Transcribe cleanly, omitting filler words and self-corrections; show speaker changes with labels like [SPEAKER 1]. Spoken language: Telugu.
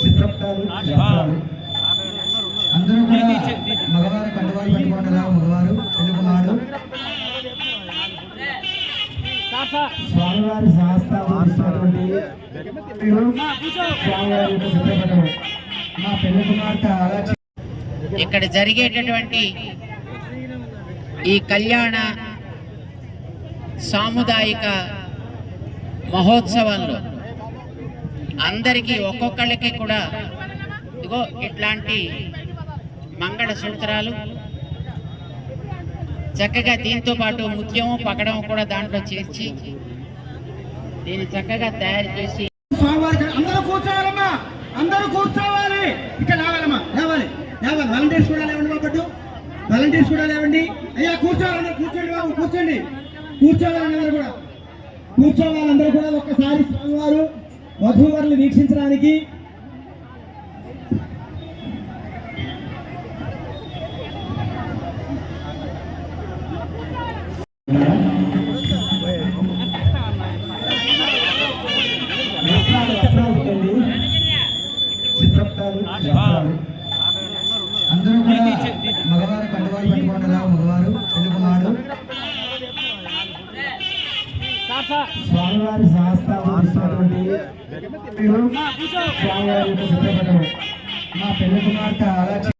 [SPEAKER 1] చిత్రపటాలు అందరూ మగవారు కండువాలు పెట్టుకుంటారా? మగవారు తెలుగునాడు స్వామివారి శాస్త్రటువంటి స్వామివారి యొక్క చిత్రపటం మా పెళ్లి కుమార్తె
[SPEAKER 2] ఇక్కడ జరిగేటటువంటి ఈ కళ్యాణ సాముదాయిక మహోత్సవంలో అందరికీ ఒక్కొక్కళ్ళకి కూడా ఇగో ఇట్లాంటి మంగళ సూత్రాలు చక్కగా దీంతో పాటు ముత్యము పకడం కూడా దాంట్లో చేర్చి దీన్ని చక్కగా తయారు చేసి
[SPEAKER 1] అందరూ కూర్చోవాలమ్మా, అందరూ కూర్చోవాలి. ఇక్కడ లేవాలమ్మా, లేవాలి లేవాలి. వాలంటీర్స్ కూడా లేవండి బాబు, వాలంటీర్స్ కూడా లేవండి. అయ్యా కూర్చోవాలన్నా, కూర్చోండి బాబు, కూర్చోండి. కూర్చోవాలన్నారు కూడా కూర్చోవాలందరూ కూడా ఒక్కసారి స్వామివారు వధూవరులు వీక్షించడానికి చిత్రపటాలు అందరూ మగవారు కండువాలు పెట్టుకుంటారా? మగవారు తెలుగునాడు స్వామివారి శాస్త్రటువంటి స్వామివారి యొక్క చిత్రపటం మా పెళ్లి కుమార్తె